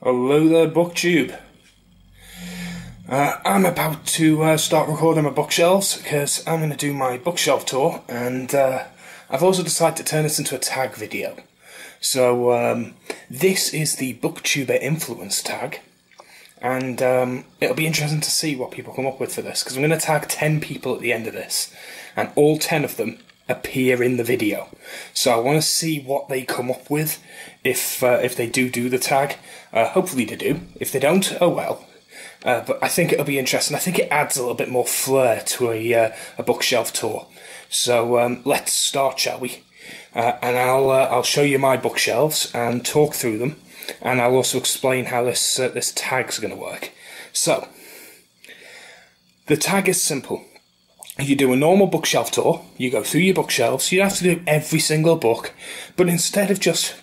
Hello there, Booktube. I'm about to start recording my bookshelves because I'm going to do my bookshelf tour, and I've also decided to turn this into a tag video. So this is the Booktuber influence tag, and it'll be interesting to see what people come up with for this, because I'm going to tag 10 people at the end of this, and all 10 of them appear in the video. So I want to see what they come up with if they do the tag. Hopefully they do. If they don't, oh well. But I think it'll be interesting. I think it adds a little bit more flair to a bookshelf tour. So let's start, shall we? And I'll show you my bookshelves and talk through them, and I'll also explain how this tag's going to work. So the tag is simple. You do a normal bookshelf tour, you go through your bookshelves, you don't have to do every single book, but instead of just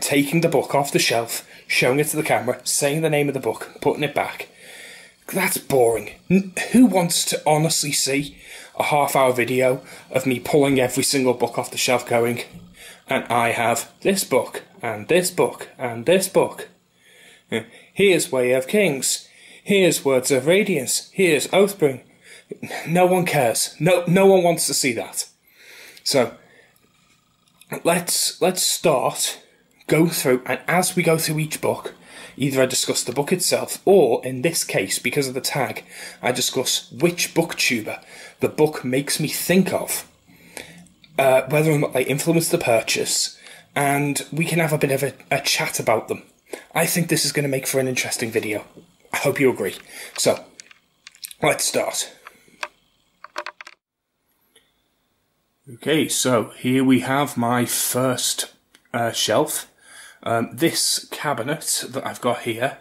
taking the book off the shelf, showing it to the camera, saying the name of the book, putting it back, that's boring. Who wants to honestly see a half-hour video of me pulling every single book off the shelf going, and I have this book, and this book, and this book. Here's Way of Kings, here's Words of Radiance, here's Oathspring. No one cares. No one wants to see that. So let's start, go through, and as we go through each book, either I discuss the book itself, or in this case, because of the tag, I discuss which booktuber the book makes me think of, whether or not they influence the purchase, and we can have a bit of a chat about them. I think this is going to make for an interesting video. I hope you agree. So let's start. Okay, so here we have my first shelf. This cabinet that I've got here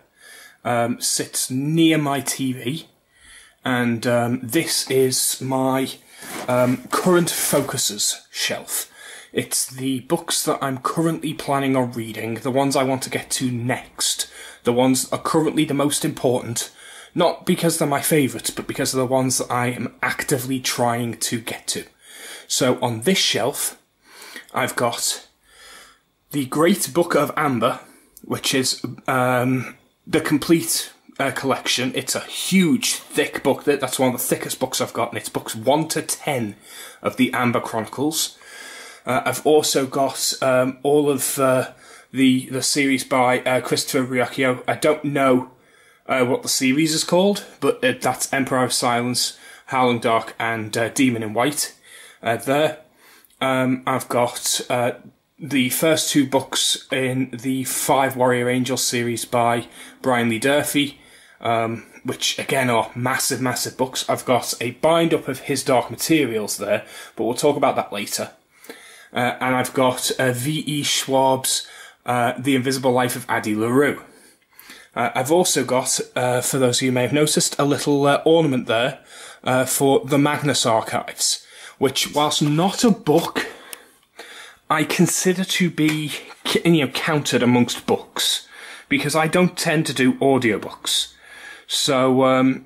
sits near my TV, and this is my current focuses shelf. It's the books that I'm currently planning on reading, the ones I want to get to next, the ones that are currently the most important, not because they're my favourites, but because they're the ones that I am actively trying to get to. So on this shelf, I've got the Great Book of Amber, which is the complete collection. It's a huge, thick book. That's one of the thickest books I've got, and it's books 1 to 10 of the Amber Chronicles. I've also got all of the series by Christopher Riacchio. I don't know what the series is called, but that's Emperor of Silence, Howling Dark, and Demon in White. There. I've got the first 2 books in the 5 Warrior Angels series by Lee Durfee, which again are massive, massive books. I've got a bind-up of his Dark Materials there, but we'll talk about that later. And I've got V.E. Schwab's The Invisible Life of Addie LaRue. I've also got, for those of you who may have noticed, a little ornament there for the Magnus Archives, which, whilst not a book, I consider to be, counted amongst books, because I don't tend to do audiobooks. So,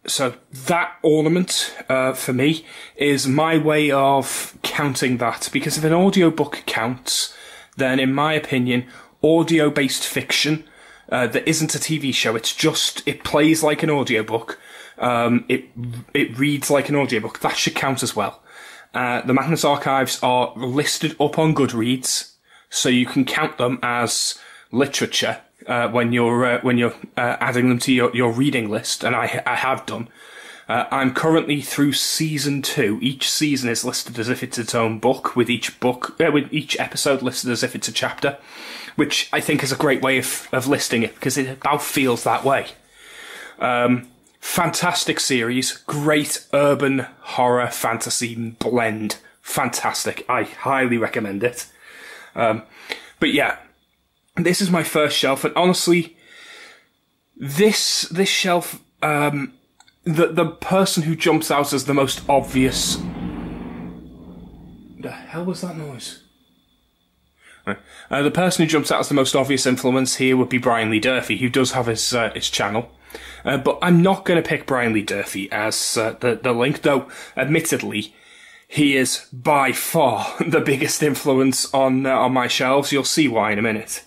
so that ornament, for me, is my way of counting that, because if an audiobook counts, then, in my opinion, audio-based fiction, that isn't a TV show, it plays like an audiobook, it reads like an audiobook, that should count as well. The Magnus Archives are listed up on Goodreads, so you can count them as literature when you're adding them to your reading list, and I have done. I'm currently through season 2. Each season is listed as if it's its own book, with each episode listed as if it's a chapter, which I think is a great way of listing it, because it about feels that way. Fantastic series, great urban horror fantasy blend. Fantastic. I highly recommend it. But yeah, this is my first shelf, and honestly, this shelf, the person who jumps out as the most obvious. The hell was that noise? The person who jumps out as the most obvious influence here would be Lee Durfee, who does have his channel. But I'm not going to pick Lee Durfee as the link, though, admittedly, he is by far the biggest influence on my shelves. You'll see why in a minute.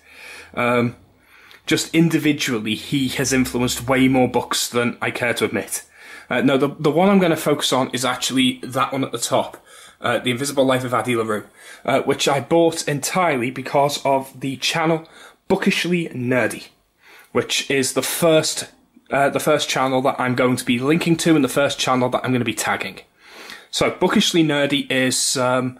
just individually, he has influenced way more books than I care to admit. No, the one I'm going to focus on is actually that one at the top, The Invisible Life of Addie LaRue, which I bought entirely because of the channel Bookishly Nerdy, which is the first channel that I'm going to be linking to and the first channel that I'm going to be tagging. So, Bookishly Nerdy is, I'm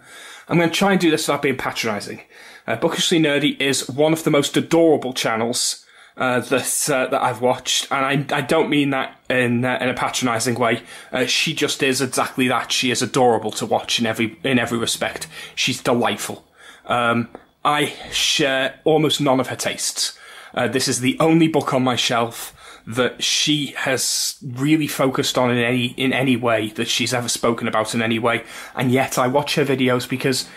going to try and do this without being patronising. Bookishly Nerdy is one of the most adorable channels that I've watched, and I don't mean that in a patronising way. She just is exactly that. She is adorable to watch in every respect. She's delightful. I share almost none of her tastes. This is the only book on my shelf that she has really focused on in any way, that she's ever spoken about in any way, and yet I watch her videos because,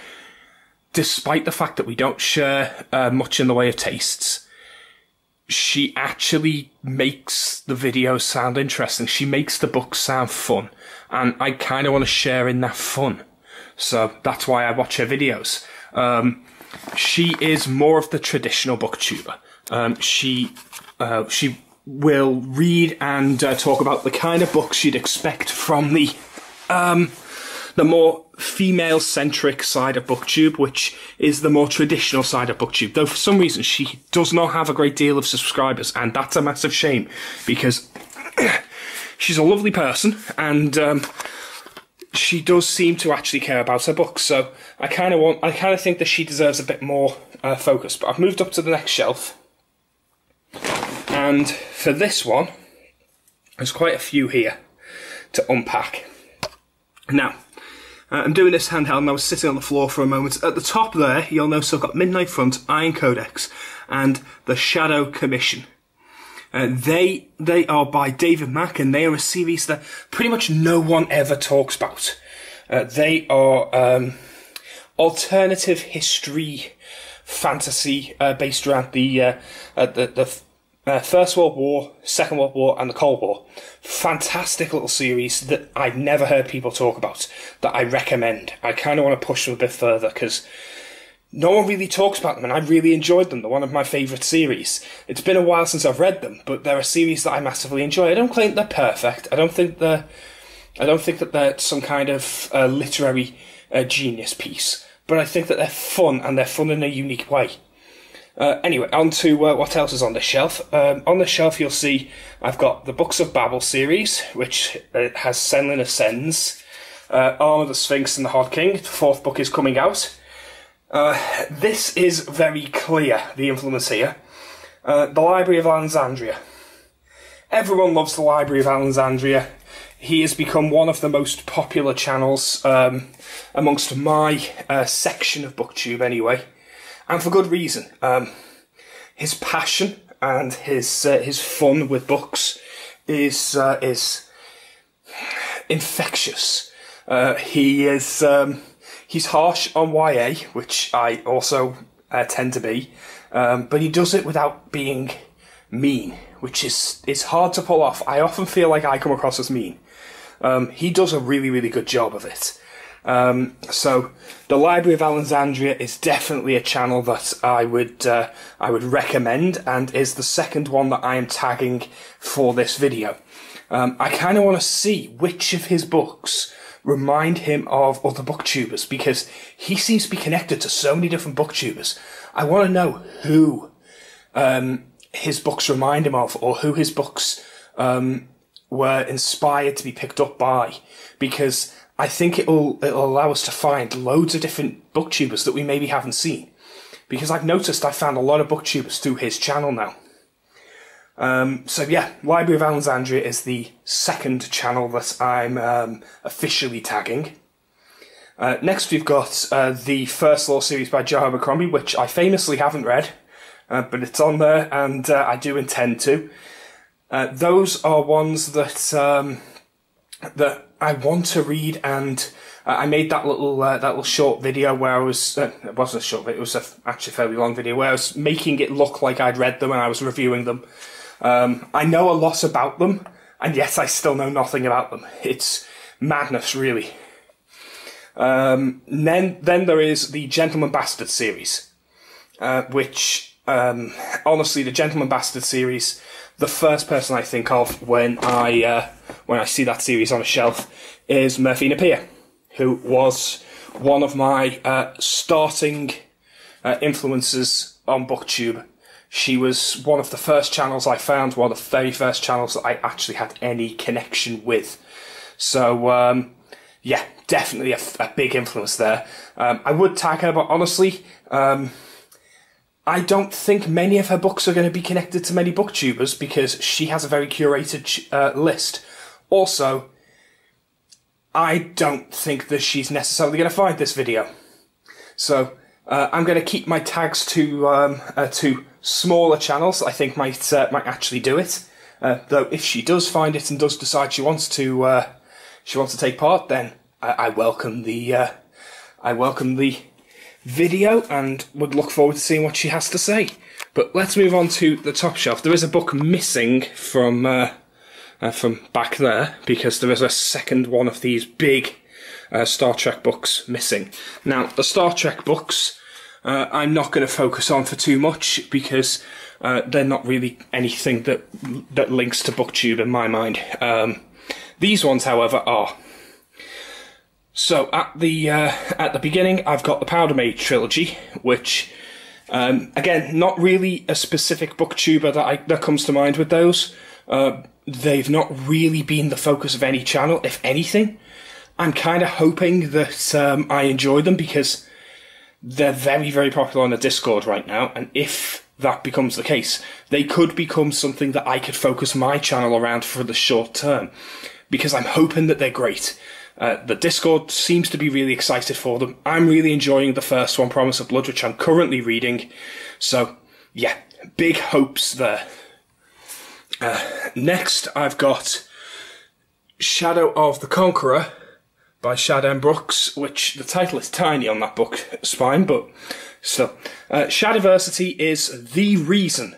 despite the fact that we don't share much in the way of tastes, she actually makes the videos sound interesting. She makes the books sound fun, and I kind of want to share in that fun. So that's why I watch her videos. She is more of the traditional booktuber. She will read and talk about the kind of books you'd expect from the more female-centric side of Booktube, which is the more traditional side of Booktube. Though for some reason she does not have a great deal of subscribers, and that's a massive shame, because she's a lovely person, and she does seem to actually care about her books. So I kind of think that she deserves a bit more focus. But I've moved up to the next shelf, and for this one, there's quite a few here to unpack. Now, I'm doing this handheld, and I was sitting on the floor for a moment. At the top there, you'll notice I've got Midnight Front, Iron Codex, and The Shadow Commission. They are by David Mack, and they are a series that pretty much no one ever talks about. They are alternative history fantasy based around the First World War, Second World War, and the Cold War. Fantastic little series that I've never heard people talk about, that I recommend. I kind of want to push them a bit further, because no one really talks about them, and I really enjoyed them. They're one of my favourite series. It's been a while since I've read them, but they're a series that I massively enjoy. I don't claim they're perfect. I don't think that they're some kind of literary genius piece, but I think that they're fun, and they're fun in a unique way. Anyway, on to what else is on the shelf. On the shelf you'll see I've got the Books of Babel series, which has Senlin Ascends, Arm of the Sphinx and the Hod King. The 4th book is coming out. This is very clear, the influence here. The Library of Alexandria. Everyone loves the Library of Alexandria. He has become one of the most popular channels amongst my section of Booktube anyway. And for good reason. His passion and his fun with books is infectious. He's harsh on YA, which I also tend to be, but he does it without being mean, which is hard to pull off. I often feel like I come across as mean. He does a really, really good job of it. So the Library of Alexandria is definitely a channel that I would recommend, and is the second one that I am tagging for this video. I kind of want to see which of his books remind him of other booktubers, because he seems to be connected to so many different booktubers. I want to know who his books remind him of, or who his books were inspired to be picked up by, because I think it'll allow us to find loads of different booktubers that we maybe haven't seen. Because I've noticed I found a lot of booktubers through his channel now. So yeah, Library of Alexandria is the second channel that I'm officially tagging. Next we've got the First Law series by Joe Abercrombie, which I famously haven't read, but it's on there, and I do intend to. Those are ones that that I want to read, and I made that little short video where I was it wasn't a short video, it was actually a fairly long video where I was making it look like I'd read them and I was reviewing them. I know a lot about them, and yet I still know nothing about them. It's madness, really. Then there is the Gentleman Bastard series, which honestly, the Gentleman Bastard series, the first person I think of when I see that series on a shelf is Merphy Napier, who was one of my starting influences on Booktube. She was one of the first channels I found, one of the very first channels that I actually had any connection with. So, yeah, definitely a big influence there. I would tag her, but honestly, I don't think many of her books are going to be connected to many booktubers because she has a very curated list. Also, I don't think that she's necessarily going to find this video. So, I'm going to keep my tags to smaller channels that I think might actually do it. Though if she does find it and does decide she wants to take part, then I welcome the video and would look forward to seeing what she has to say. But let's move on to the top shelf. There is a book missing from back there because there is a second one of these big Star Trek books missing. Now, the Star Trek books I'm not going to focus on for too much because they're not really anything that links to Booktube in my mind. These ones, however, are. So at the beginning, I've got the Powder Maid trilogy, which again, not really a specific booktuber that comes to mind with those. They've not really been the focus of any channel, if anything. I'm kind of hoping that I enjoy them because they're very, very popular on the Discord right now, and if that becomes the case, they could become something that I could focus my channel around for the short term, because I'm hoping that they're great. The Discord seems to be really excited for them. I'm really enjoying the first one, Promise of Blood, which I'm currently reading. So, yeah, big hopes there. Next, I've got Shadow of the Conqueror by Elliot Brooks, which the title is tiny on that book spine, but still. Shadiversity is the reason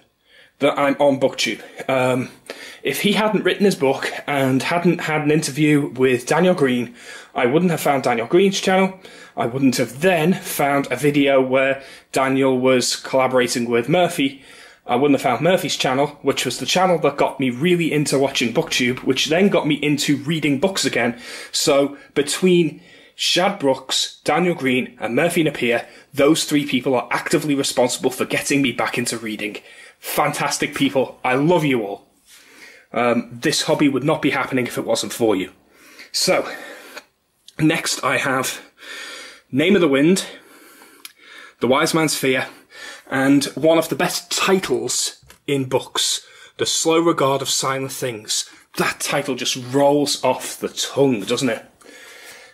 that I'm on Booktube. If he hadn't written his book and hadn't had an interview with Daniel Greene, I wouldn't have found Daniel Greene's channel. I wouldn't have then found a video where Daniel was collaborating with Merphy. I wouldn't have found Merphy's channel, which was the channel that got me really into watching Booktube, which then got me into reading books again. So between Shad Brooks, Daniel Greene, and Merphy Napier, those three people are actively responsible for getting me back into reading. Fantastic people. I love you all. This hobby would not be happening if it wasn't for you. So, next I have Name of the Wind, The Wise Man's Fear, and one of the best titles in books, The Slow Regard of Silent Things. That title just rolls off the tongue, doesn't it?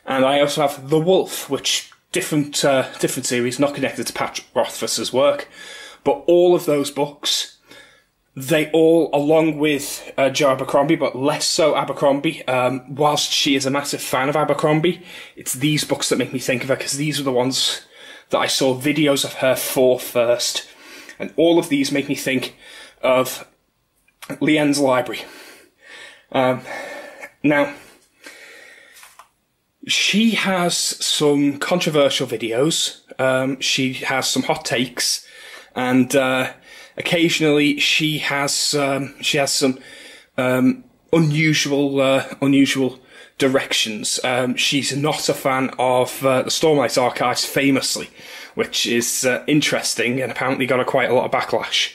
And I also have The Wolf, which different series, not connected to Patrick Rothfuss's work, but all of those books, they all, along with Jo Abercrombie, but less so Abercrombie, whilst she is a massive fan of Abercrombie, it's these books that make me think of her, because these are the ones that I saw videos of her for first. And all of these make me think of Liene's Library. Now, she has some controversial videos, she has some hot takes, and occasionally she has some unusual directions. She's not a fan of the Stormlight Archives, famously, which is interesting and apparently got quite a lot of backlash.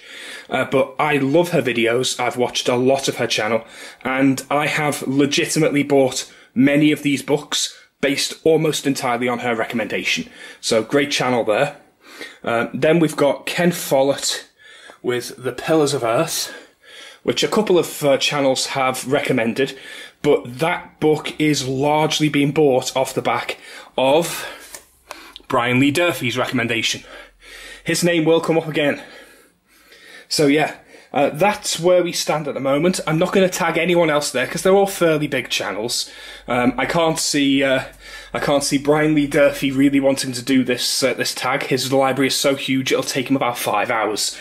But I love her videos. I've watched a lot of her channel, and I have legitimately bought many of these books based almost entirely on her recommendation. So great channel there. Then we've got Ken Follett with The Pillars of Earth, which a couple of channels have recommended, but that book is largely being bought off the back of Brian Lee Durfee's recommendation. His name will come up again. So yeah, that's where we stand at the moment. I'm not going to tag anyone else there because they're all fairly big channels. I can't see Brian Lee Durfee really wanting to do this tag. His library is so huge it'll take him about 5 hours.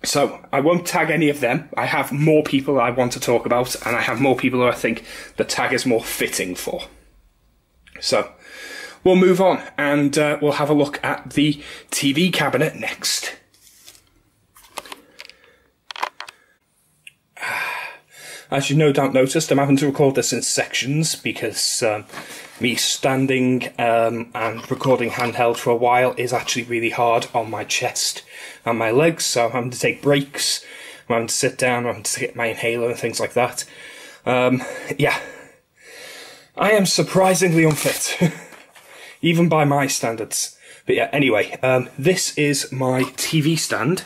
So I won't tag any of them. I have more people I want to talk about, and I have more people who I think the tag is more fitting for. So we'll move on, and we'll have a look at the TV cabinet next. As you no doubt noticed, I'm having to record this in sections because me standing and recording handheld for a while is actually really hard on my chest and my legs, so I'm having to take breaks, I'm having to sit down, I'm having to get my inhaler and things like that. Yeah, I am surprisingly unfit, even by my standards. But yeah, anyway, this is my TV stand.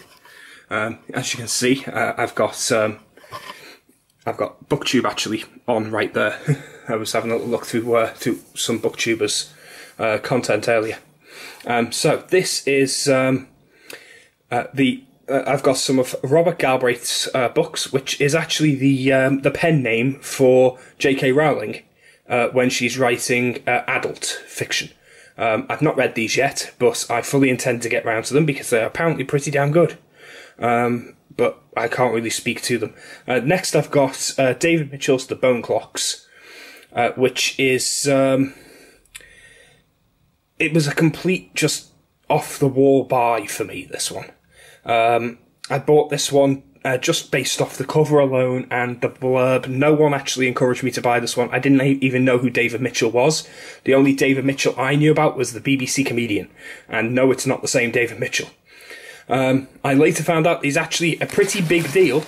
As you can see, I've got Booktube actually on right there. I was having a little look through some Booktubers' content earlier. So this is I've got some of Robert Galbraith's books, which is actually the pen name for J.K. Rowling when she's writing adult fiction. I've not read these yet, but I fully intend to get round to them because they're apparently pretty damn good. But I can't really speak to them. Next I've got David Mitchell's The Bone Clocks, which is... it was a complete, just off-the-wall buy for me, this one. I bought this one just based off the cover alone and the blurb. No one actually encouraged me to buy this one. I didn't even know who David Mitchell was. The only David Mitchell I knew about was the BBC comedian. And no, it's not the same David Mitchell. I later found out he's actually a pretty big deal,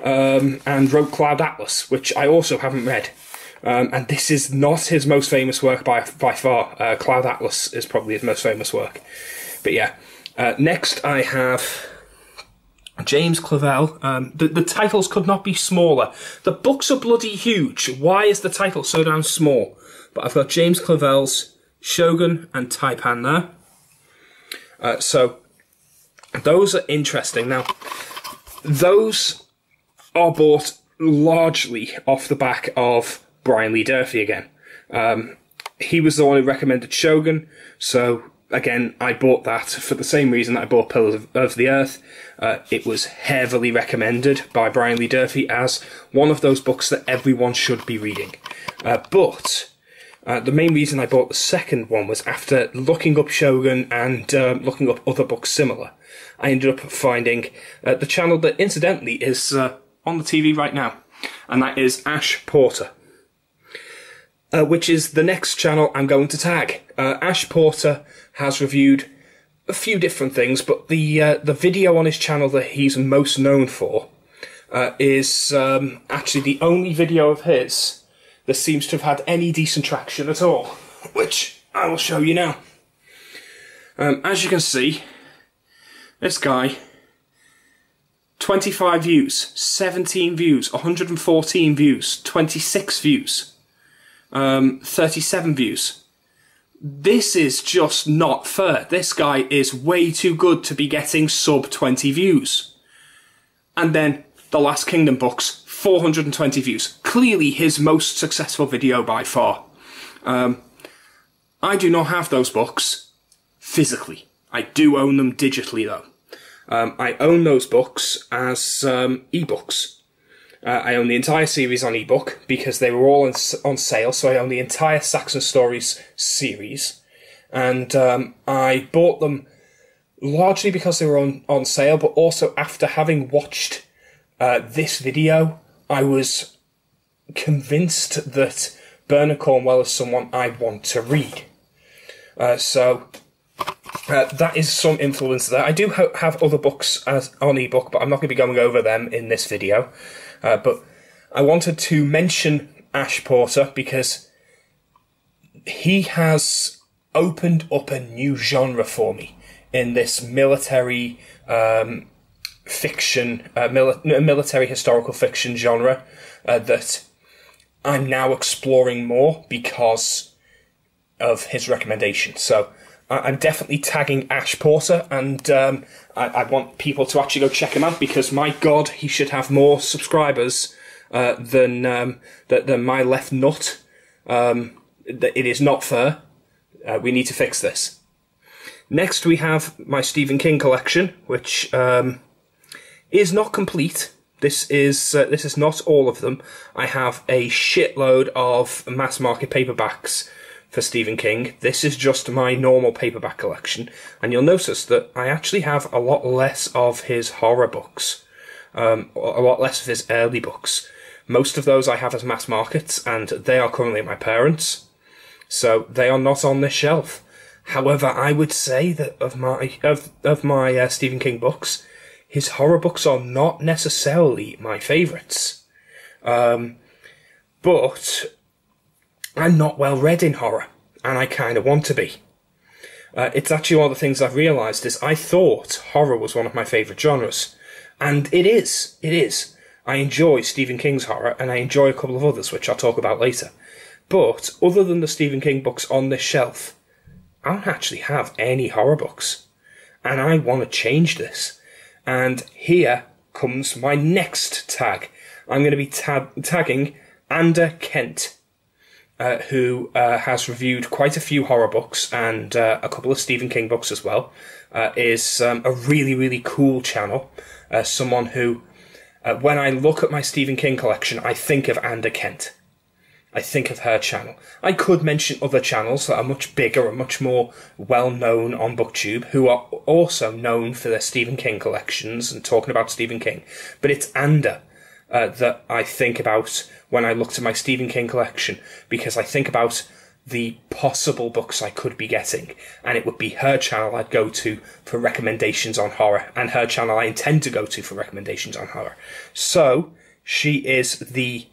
and wrote Cloud Atlas, which I also haven't read. And this is not his most famous work by far. Cloud Atlas is probably his most famous work. But yeah, next I have James Clavell. The titles could not be smaller. The books are bloody huge. Why is the title so damn small? But I've got James Clavell's Shogun and Taipan there. So those are interesting. Now, those are bought largely off the back of Brian Lee Durfee again. He was the one who recommended Shogun, so again, I bought that for the same reason that I bought Pillars of the Earth. It was heavily recommended by Brian Lee Durfee as one of those books that everyone should be reading. But the main reason I bought the second one was after looking up Shogun and looking up other books similar. I ended up finding the channel that incidentally is on the TV right now, and that is Ash Porter. Which is the next channel I'm going to tag. Ash Porter has reviewed a few different things, but the video on his channel that he's most known for is actually the only video of his that seems to have had any decent traction at all, which I will show you now. As you can see, this guy, 25 views, 17 views, 114 views, 26 views. 37 views. This is just not fair. This guy is way too good to be getting sub 20 views. And then The Last Kingdom books, 420 views. Clearly his most successful video by far. I do not have those books physically. I do own them digitally though. I own those books as ebooks. I own the entire series on ebook because they were all on sale, so I own the entire Saxon Stories series. And I bought them largely because they were on sale, but also after having watched this video, I was convinced that Bernard Cornwell is someone I want to read. So that is some influence there. I do have other books on ebook, but I'm not going to be going over them in this video. But I wanted to mention Ash Porter because he has opened up a new genre for me in this military fiction, military historical fiction genre that I'm now exploring more because of his recommendation. So I'm definitely tagging Ash Porter, and I want people to actually go check him out because, my God, he should have more subscribers than my left nut. It is not fair. We need to fix this. Next, we have my Stephen King collection, which is not complete. This is not all of them. I have a shitload of mass market paperbacks for Stephen King. This is just my normal paperback collection, and you'll notice that I actually have a lot less of his horror books, a lot less of his early books, Most of those I have as mass markets, and they are currently at my parents', so they are not on this shelf. However, I would say that of my Stephen King books, his horror books are not necessarily my favourites. But I'm not well read in horror, and I kind of want to be. It's actually one of the things I've realised is I thought horror was one of my favourite genres. And it is. It is. I enjoy Stephen King's horror, and I enjoy a couple of others, which I'll talk about later. But other than the Stephen King books on this shelf, I don't actually have any horror books. And I want to change this. And here comes my next tag. I'm going to be tagging Anda Kent, who has reviewed quite a few horror books and a couple of Stephen King books as well. Is a really, really cool channel. Someone who, when I look at my Stephen King collection, I think of Anda Kent. I think of her channel. I could mention other channels that are much bigger and much more well-known on Booktube, who are also known for their Stephen King collections and talking about Stephen King. But it's Anda that I think about when I look to my Stephen King collection, because I think about the possible books I could be getting, and it would be her channel I'd go to for recommendations on horror, and her channel I intend to go to for recommendations on horror. So, she is the...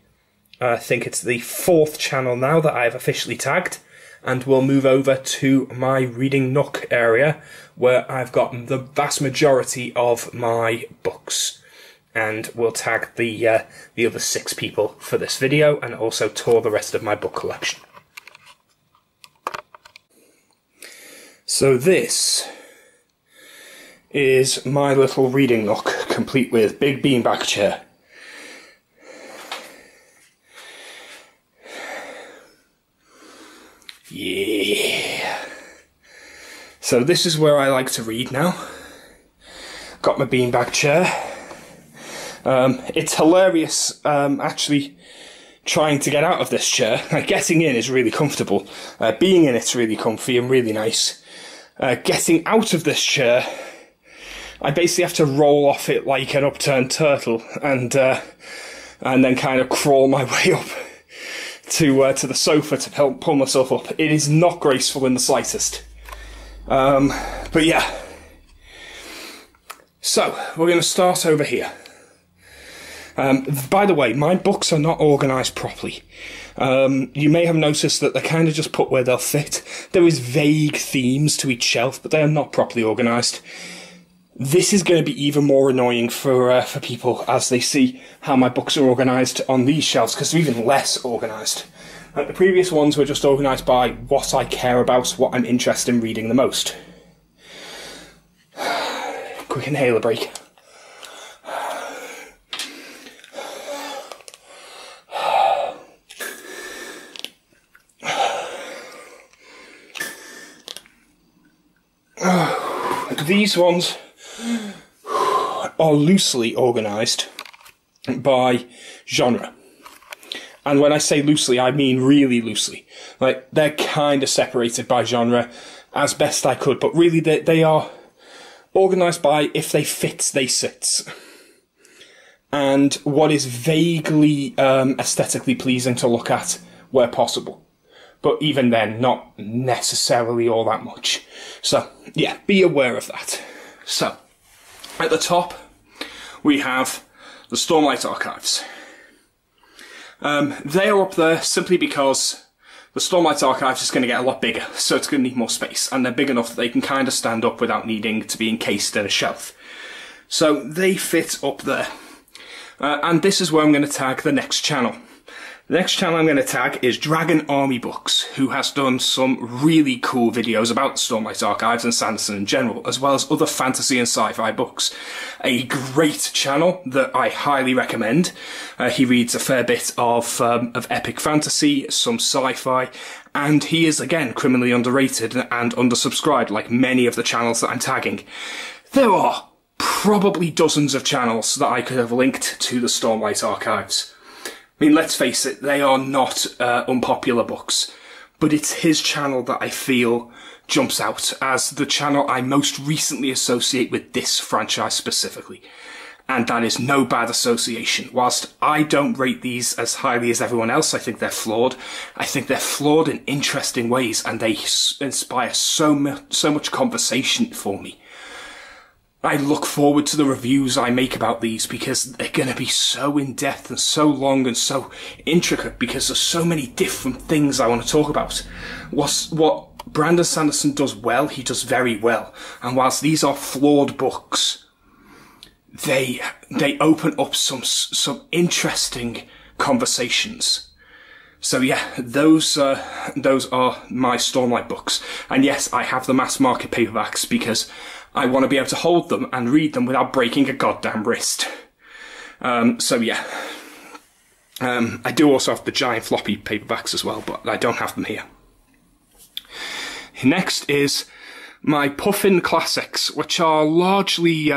I think it's the 4th channel now that I have officially tagged, and we'll move over to my Reading Nook area, where I've got the vast majority of my books. And we'll tag the other 6 people for this video, and also tour the rest of my book collection. So this is my little Reading Nook, complete with big beanbag chair. Yeah. So this is where I like to read now. Got my beanbag chair. It's hilarious, actually, trying to get out of this chair. Getting in is really comfortable. Being in it's really comfy and really nice. Getting out of this chair, I basically have to roll off it like an upturned turtle, and then kind of crawl my way up to the sofa to help pull myself up. It is not graceful in the slightest. But yeah. So, we're going to start over here. By the way, my books are not organised properly. You may have noticed that they're kind of just put where they'll fit. There is vague themes to each shelf, but they are not properly organised. This is going to be even more annoying for people as they see how my books are organised on these shelves, because they're even less organised. The previous ones were just organised by what I care about, what I'm interested in reading the most. Quick inhaler break. These ones are loosely organised by genre. And when I say loosely, I mean really loosely. Like, they're kind of separated by genre as best I could, but really they are organised by if they fit, they sit. And what is vaguely aesthetically pleasing to look at where possible. But even then, not necessarily all that much. So, yeah, be aware of that. So, at the top, we have the Stormlight Archives. They are up there simply because the Stormlight Archives is going to get a lot bigger, so it's going to need more space, and they're big enough that they can kind of stand up without needing to be encased in a shelf. So, they fit up there. And this is where I'm going to tag the next channel. The next channel I'm going to tag is Dragon Army Books, who has done some really cool videos about the Stormlight Archives and Sanderson in general, as well as other fantasy and sci-fi books. A great channel that I highly recommend. He reads a fair bit of epic fantasy, some sci-fi, and he is, again, criminally underrated and undersubscribed, like many of the channels that I'm tagging. There are probably dozens of channels that I could have linked to the Stormlight Archives. I mean, let's face it, they are not unpopular books, but it's his channel that I feel jumps out as the channel I most recently associate with this franchise specifically. and that is no bad association. Whilst I don't rate these as highly as everyone else, I think they're flawed. I think they're flawed in interesting ways, and they inspire so much conversation for me. I look forward to the reviews I make about these, because they're going to be so in-depth and so long and so intricate, because there's so many different things I want to talk about. What Brandon Sanderson does well, he does very well. And whilst these are flawed books, they open up some interesting conversations. So yeah, those are my Stormlight books. And yes, I have the mass market paperbacks because I want to be able to hold them and read them without breaking a goddamn wrist. So yeah. I do also have the giant floppy paperbacks as well, but I don't have them here. Next is my Puffin Classics, which are largely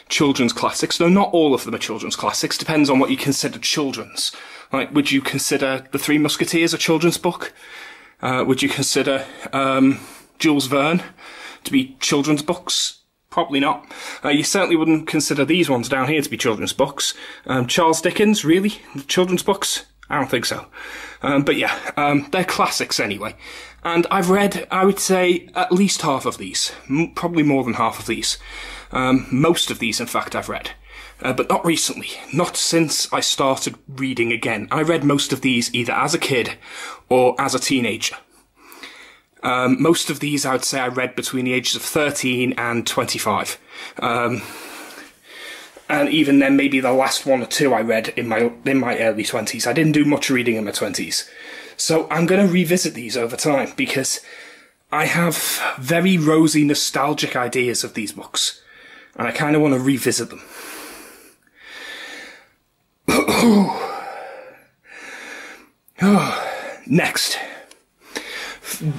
children's classics, though not all of them are children's classics. Depends on what you consider children's. Like, would you consider The Three Musketeers a children's book? Would you consider Jules Verne to be children's books? Probably not. You certainly wouldn't consider these ones down here to be children's books. Charles Dickens, really? Children's books? I don't think so. But yeah, they're classics anyway. And I've read, I would say, at least half of these. Probably more than half of these. Most of these, in fact, I've read. But not recently. Not since I started reading again. I read most of these either as a kid or as a teenager. Most of these, I would say, I read between the ages of 13 and 25. And even then, maybe the last one or two I read in my early 20s. I didn't do much reading in my 20s. So I'm going to revisit these over time, because I have very rosy, nostalgic ideas of these books. And I kind of want to revisit them. Next.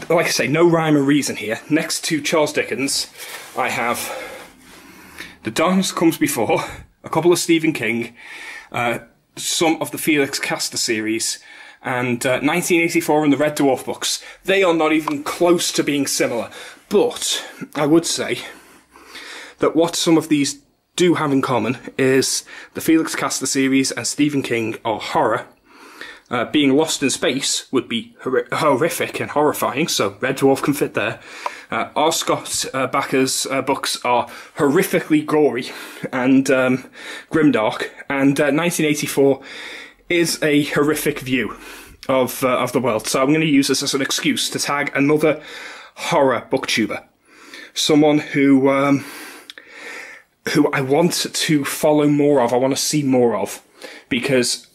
Like I say, no rhyme or reason here. Next to Charles Dickens, I have The Darkness Comes Before, a couple of Stephen King, some of the Felix Castor series, and 1984 and the Red Dwarf books. They are not even close to being similar, but I would say that what some of these do have in common is the Felix Castor series and Stephen King are horror. Being lost in space would be horrific and horrifying, so Red Dwarf can fit there. R. Scott Bakker's books are horrifically gory and grimdark, and 1984 is a horrific view of the world. So I'm going to use this as an excuse to tag another horror booktuber, someone who I want to follow more of, I want to see more of, because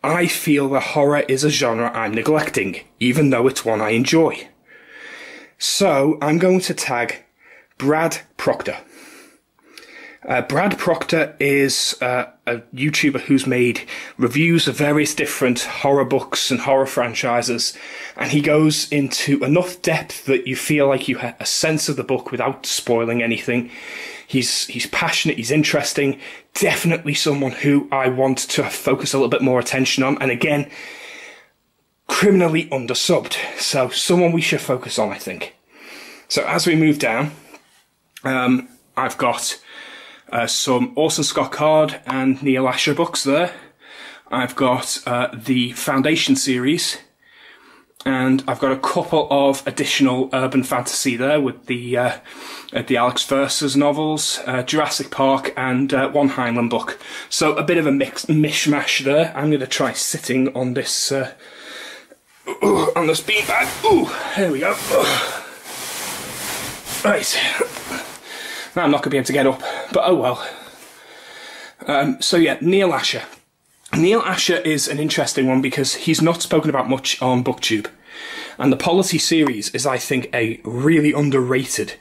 I feel that horror is a genre I'm neglecting, even though it's one I enjoy. So I'm going to tag Brad Proctor. Brad Proctor is a YouTuber who's made reviews of various different horror books and horror franchises, and he goes into enough depth that you feel like you have a sense of the book without spoiling anything. He's passionate, he's interesting, definitely someone who I want to focus a little bit more attention on, and again, criminally undersubbed, so someone we should focus on, I think. So as we move down, I've got some Orson Scott Card and Neil Asher books there. I've got the Foundation series, and I've got a couple of additional urban fantasy there with the Alex Versus novels, Jurassic Park, and one Heinlein book. So a bit of a mishmash there. I'm going to try sitting on this beanbag. Ooh, there we go. Right. Now I'm not going to be able to get up, but oh well. So yeah, Neil Asher. Neil Asher is an interesting one because he's not spoken about much on Booktube. And the Polity series is, I think, a really underrated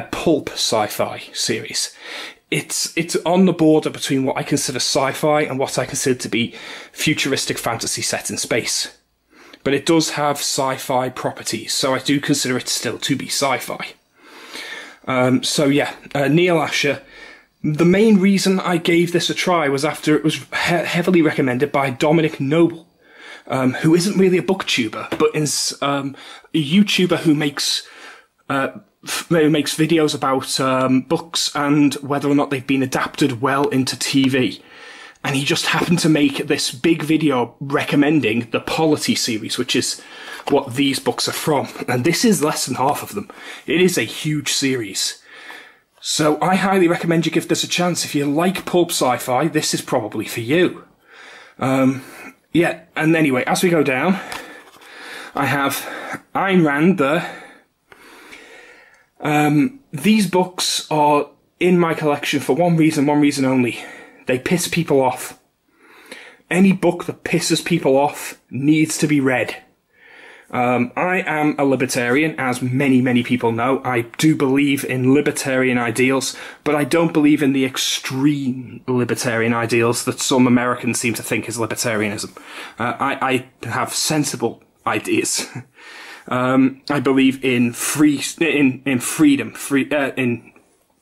pulp sci-fi series. It's on the border between what I consider sci-fi and what I consider to be futuristic fantasy set in space. But it does have sci-fi properties, so I do consider it still to be sci-fi. So yeah, Neil Asher. The main reason I gave this a try was after it was heavily recommended by Dominic Noble, who isn't really a booktuber, but is a YouTuber who makes makes videos about books and whether or not they've been adapted well into TV. And he just happened to make this big video recommending the Polity series, which is what these books are from. And this is less than half of them. It is a huge series. So I highly recommend you give this a chance. If you like pulp sci-fi, this is probably for you. Yeah, and anyway, as we go down, I have Ayn Rand there. These books are in my collection for one reason only. They piss people off. Any book that pisses people off needs to be read. I am a libertarian, as many people know. I do believe in libertarian ideals, but I don't believe in the extreme libertarian ideals that some Americans seem to think is libertarianism. I have sensible ideas. I believe in freedom, in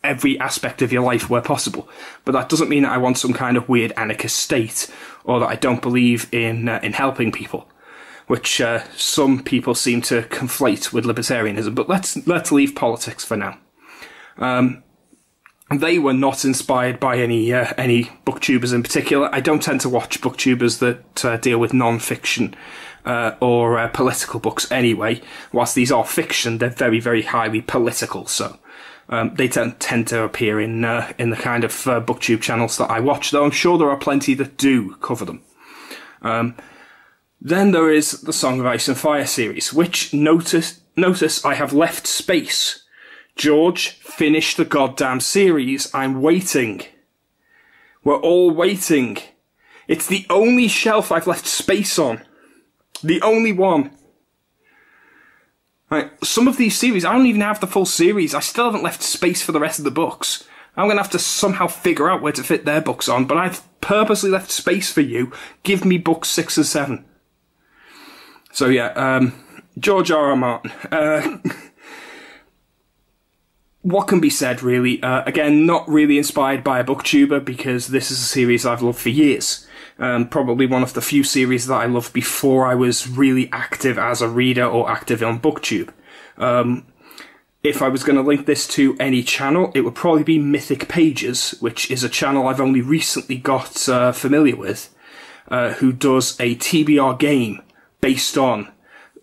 every aspect of your life where possible. But that doesn't mean that I want some kind of weird anarchist state, or that I don't believe in helping people, which some people seem to conflate with libertarianism. But let's leave politics for now. They were not inspired by any booktubers in particular. I don't tend to watch booktubers that deal with non-fiction or political books anyway. Whilst these are fiction, they're very highly political. So they tend to appear in the kind of booktube channels that I watch. Though I'm sure there are plenty that do cover them. Then there is the Song of Ice and Fire series, which notice I have left space. George, finish the goddamn series. I'm waiting. We're all waiting. It's the only shelf I've left space on. The only one. Right, some of these series, I don't even have the full series. I still haven't left space for the rest of the books. I'm going to have to somehow figure out where to fit their books on, but I've purposely left space for you. Give me books 6 and 7. So yeah, George R. R. Martin. What can be said, really? Again, not really inspired by a booktuber, because this is a series I've loved for years. Probably one of the few series that I loved before I was really active as a reader or active on Booktube. If I was going to link this to any channel, it would probably be Mythic Pages, which is a channel I've only recently got familiar with, who does a TBR game based on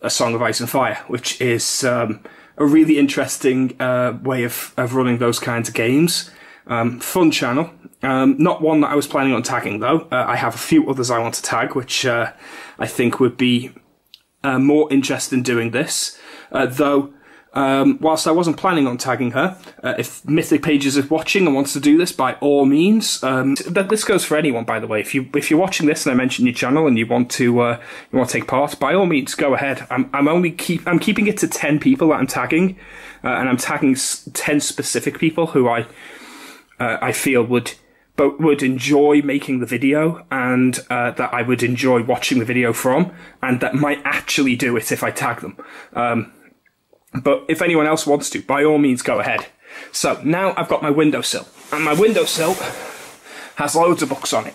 A Song of Ice and Fire, which is a really interesting way of running those kinds of games. Fun channel. Not one that I was planning on tagging, though. I have a few others I want to tag, which I think would be more interested in doing this. Though, whilst I wasn't planning on tagging her, if Mythic Pages is watching and wants to do this, by all means. This goes for anyone, by the way. If you're watching this and I mention your channel and you want to take part, by all means, go ahead. I'm keeping it to 10 people that I'm tagging, and I'm tagging 10 specific people who I feel would enjoy making the video, and that I would enjoy watching the video from, and that might actually do it if I tag them. But if anyone else wants to, by all means, go ahead. So now I've got my windowsill, and my windowsill has loads of books on it.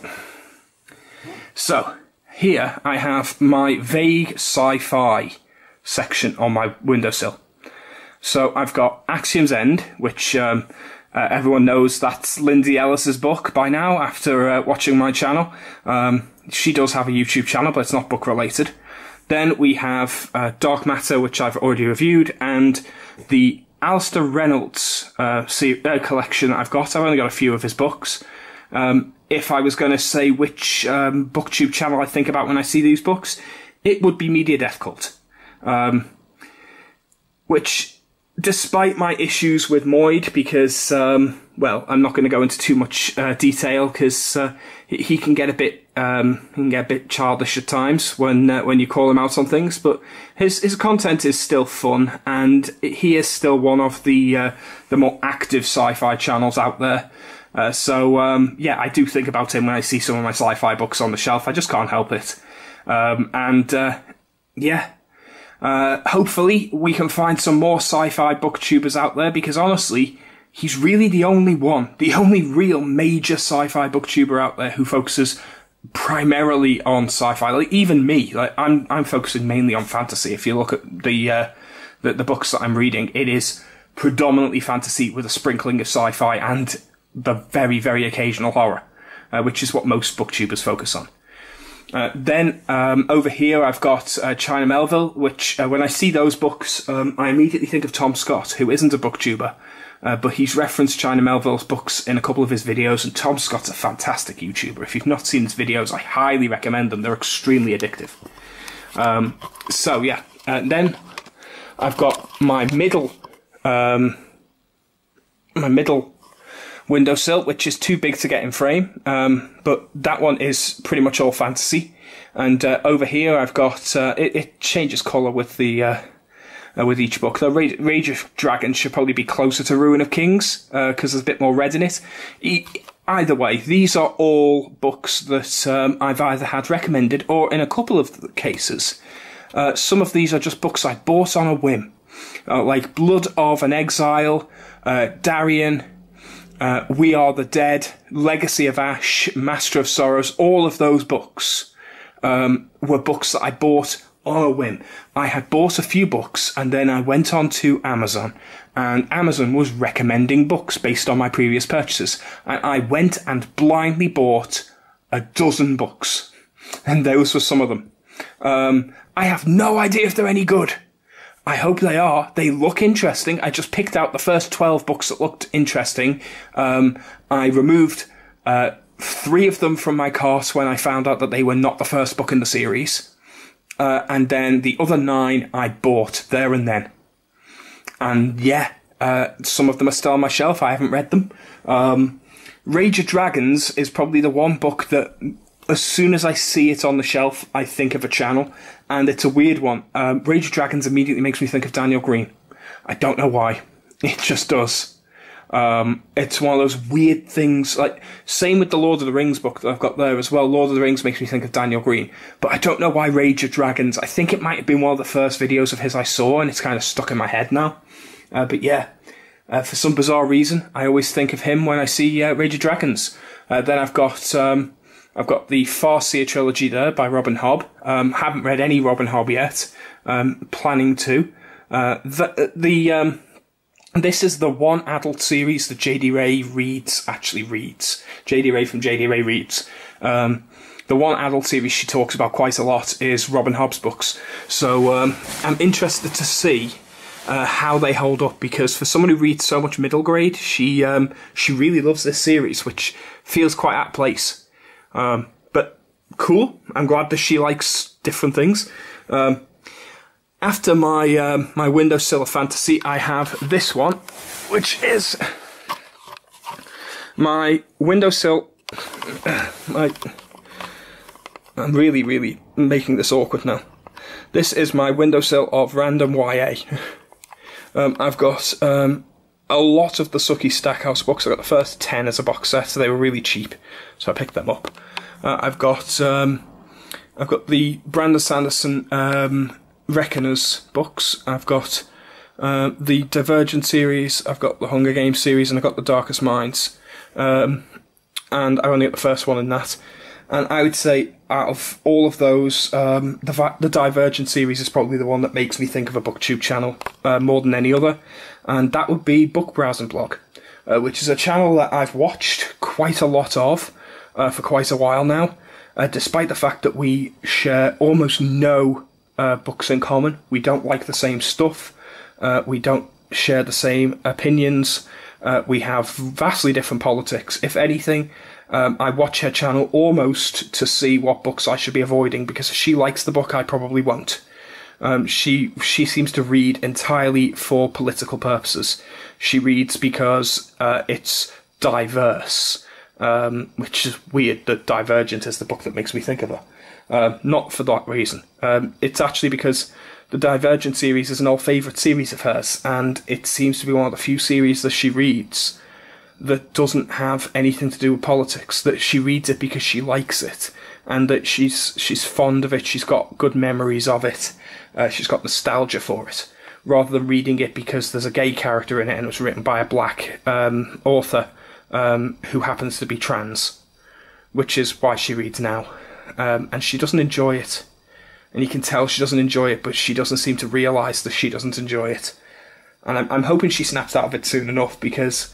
So here I have my vague sci-fi section on my windowsill. So I've got Axiom's End, which everyone knows that's Lindsay Ellis's book by now after watching my channel. She does have a YouTube channel, but it's not book related. Then we have Dark Matter, which I've already reviewed, and the Alistair Reynolds collection that I've got. I've only got a few of his books. If I was going to say which booktube channel I think about when I see these books, it would be Media Death Cult. Which, despite my issues with Moyd, because, well, I'm not going to go into too much detail, because he can get a bit childish at times when you call him out on things. But his content is still fun, and he is still one of the more active sci-fi channels out there. So yeah, I do think about him when I see some of my sci-fi books on the shelf. I just can't help it. Yeah. Hopefully we can find some more sci-fi booktubers out there, because honestly, he's really the only real major sci-fi booktuber out there who focuses primarily on sci-fi. Like, even me, like, I'm focusing mainly on fantasy. If you look at the books that I'm reading, it is predominantly fantasy with a sprinkling of sci-fi and the very, very occasional horror, which is what most booktubers focus on. Then over here I've got China Melville, which when I see those books, I immediately think of Tom Scott, who isn't a booktuber, but he's referenced China Melville's books in a couple of his videos, and Tom Scott's a fantastic YouTuber. If you've not seen his videos, I highly recommend them. They're extremely addictive. So yeah, then I've got my middle windowsill, which is too big to get in frame, but that one is pretty much all fantasy. And over here I've got it changes colour with the with each book. The Rage of Dragons should probably be closer to Ruin of Kings because there's a bit more red in it. Either way, these are all books that I've either had recommended, or in a couple of cases, some of these are just books I bought on a whim, like Blood of an Exile, Darien, We Are the Dead, Legacy of Ash, Master of Sorrows. All of those books were books that I bought on a whim. I had bought a few books, and then I went on to Amazon, and Amazon was recommending books based on my previous purchases. And I went and blindly bought a dozen books, and those were some of them. I have no idea if they're any good. I hope they are. They look interesting. I just picked out the first 12 books that looked interesting. I removed 3 of them from my cart when I found out that they were not the first book in the series. And then the other 9 I bought there and then. And yeah, some of them are still on my shelf. I haven't read them. Rage of Dragons is probably the one book that, as soon as I see it on the shelf, I think of a channel. And it's a weird one. Rage of Dragons immediately makes me think of Daniel Greene. I don't know why. It just does. It's one of those weird things, like, same with the Lord of the Rings book that I've got there as well. Lord of the Rings makes me think of Daniel Greene, but I don't know why Rage of Dragons. I think it might have been one of the first videos of his I saw, and it's kind of stuck in my head now. But yeah, for some bizarre reason, I always think of him when I see Rage of Dragons. Then I've got the Farseer trilogy there by Robin Hobb. Haven't read any Robin Hobb yet. Planning to. This is the one adult series that JD Ray reads. JD Ray from JD Ray Reads. The one adult series she talks about quite a lot is Robin Hobb's books. So I'm interested to see how they hold up, because for someone who reads so much middle grade, she really loves this series, which feels quite at place. But cool. I'm glad that she likes different things. After my windowsill of fantasy, I have this one, which is my windowsill. I'm really making this awkward now. This is my windowsill of random YA. I've got a lot of the Suki Stackhouse books. I got the first 10 as a box set, so they were really cheap, so I picked them up. I've got the Brandon Sanderson Reckoners books. I've got the Divergent series. I've got the Hunger Games series, and I've got the Darkest Minds. And I only got the first one in that. And I would say, out of all of those, the Divergent series is probably the one that makes me think of a Booktube channel more than any other. And that would be Book Browsing Blog, which is a channel that I've watched quite a lot of for quite a while now, despite the fact that we share almost no books in common. We don't like the same stuff. We don't share the same opinions. We have vastly different politics. If anything, I watch her channel almost to see what books I should be avoiding, because if she likes the book, I probably won't. She seems to read entirely for political purposes. She reads because it's diverse, which is weird that Divergent is the book that makes me think of her. Not for that reason. It's actually because the Divergent series is an old favourite series of hers, and it seems to be one of the few series that she reads that doesn't have anything to do with politics, that she reads it because she likes it, and that she's fond of it, she's got good memories of it, she's got nostalgia for it, rather than reading it because there's a gay character in it and it was written by a black author who happens to be trans, which is why she reads now. And she doesn't enjoy it. And you can tell she doesn't enjoy it, but she doesn't seem to realise that she doesn't enjoy it. And I'm hoping she snaps out of it soon enough, because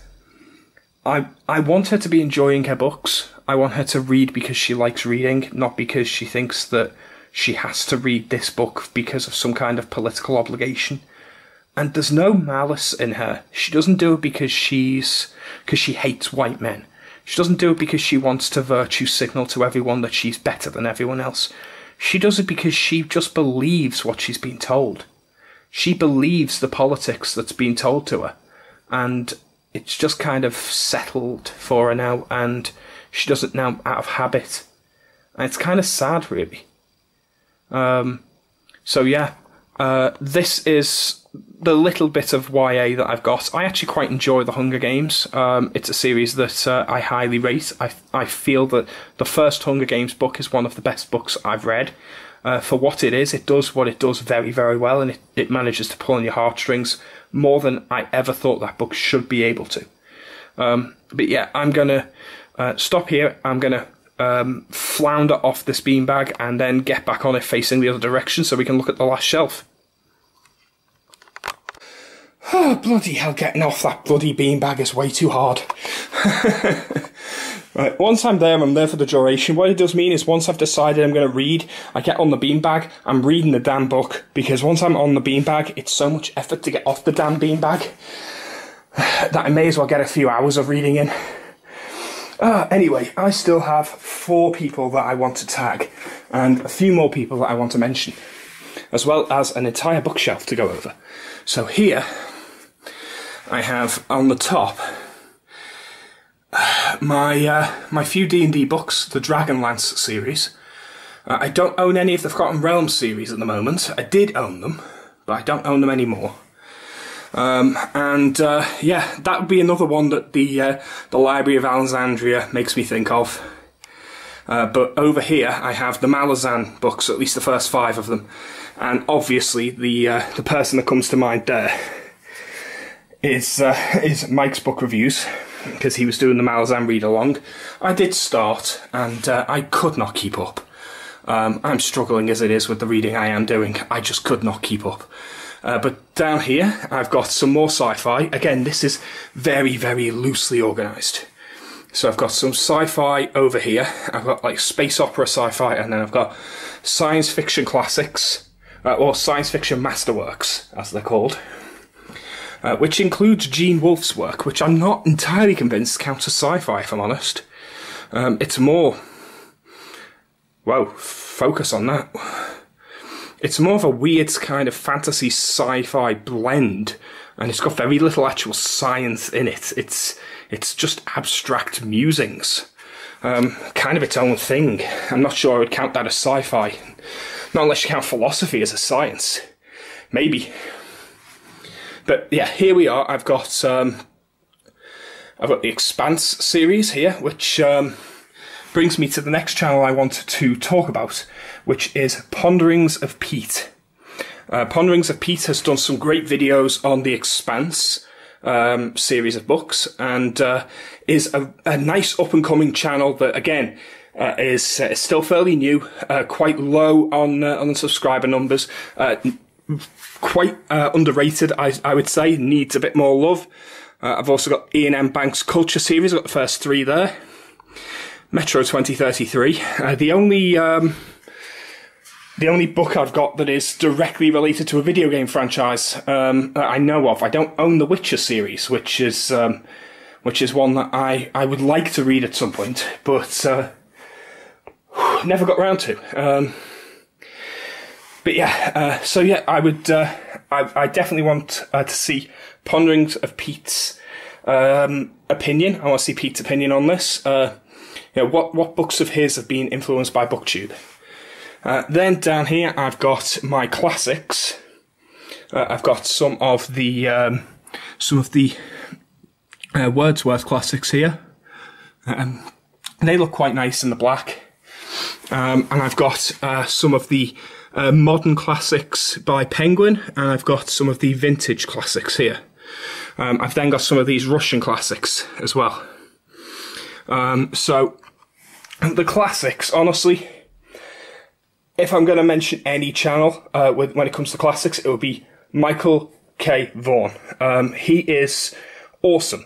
I want her to be enjoying her books. I want her to read because she likes reading, not because she thinks that she has to read this book because of some kind of political obligation. And there's no malice in her. She doesn't do it because she hates white men. She doesn't do it because she wants to virtue signal to everyone that she's better than everyone else. She does it because she just believes what she's been told. She believes the politics that's been told to her. And it's just kind of settled for her now, and she does it now out of habit. And it's kind of sad, really. So yeah, this is the little bit of YA that I've got. I actually quite enjoy The Hunger Games. It's a series that I highly rate. I feel that the first Hunger Games book is one of the best books I've read. For what it is, it does what it does very, very well, and it manages to pull on your heartstrings more than I ever thought that book should be able to. But yeah, I'm going to stop here. I'm going to flounder off this beanbag and then get back on it facing the other direction so we can look at the last shelf. Oh, bloody hell, getting off that bloody beanbag is way too hard. Right, once I'm there for the duration. What it does mean is once I've decided I'm going to read, I get on the beanbag, I'm reading the damn book, because once I'm on the beanbag, it's so much effort to get off the damn beanbag that I may as well get a few hours of reading in. Anyway, I still have 4 people that I want to tag, and a few more people that I want to mention, as well as an entire bookshelf to go over. So here, I have on the top my few D&D books, the Dragonlance series. I don't own any of the Forgotten Realms series at the moment. I did own them, but I don't own them anymore. Yeah, that would be another one that the Library of Alexandria makes me think of. But over here I have the Malazan books, at least the first 5 of them, and obviously the person that comes to mind there is Mike's book reviews, because he was doing the Malazan read along. I did start, and I could not keep up. I'm struggling as it is with the reading I am doing. I just could not keep up. But down here, I've got some more sci-fi. Again, this is very, very loosely organised. So I've got some sci-fi over here. I've got like space opera sci-fi, and then I've got science fiction classics, or science fiction masterworks, as they're called. Which includes Gene Wolfe's work, which I'm not entirely convinced counts as sci-fi, if I'm honest. It's more... Whoa, focus on that. It's more of a weird kind of fantasy sci-fi blend, and it's got very little actual science in it. It's just abstract musings. Kind of its own thing. I'm not sure I would count that as sci-fi. Not unless you count philosophy as a science. Maybe. But yeah, here we are. I've got the Expanse series here, which brings me to the next channel I want to talk about, which is Ponderings of Pete. Ponderings of Pete has done some great videos on the Expanse series of books, and is a nice up-and-coming channel that, again, is still fairly new, quite low on the subscriber numbers, quite underrated, I would say, needs a bit more love. I've also got Ian M. Banks' Culture series, I've got the first 3 there. Metro 2033. The only book I've got that is directly related to a video game franchise that I know of. I don't own the Witcher series, which is one that I would like to read at some point, but never got round to. But yeah, so yeah, I definitely want to see Ponderings of Pete's opinion. I want to see Pete's opinion on this. You know, what books of his have been influenced by Booktube. Then down here I've got my classics. I've got some of the Wordsworth classics here. They look quite nice in the black. And I've got some of the modern classics by Penguin, and I've got some of the vintage classics here. I've then got some of these Russian classics as well. So the classics, honestly, if I'm going to mention any channel when it comes to classics, it would be Michael K. Vaughan. He is awesome.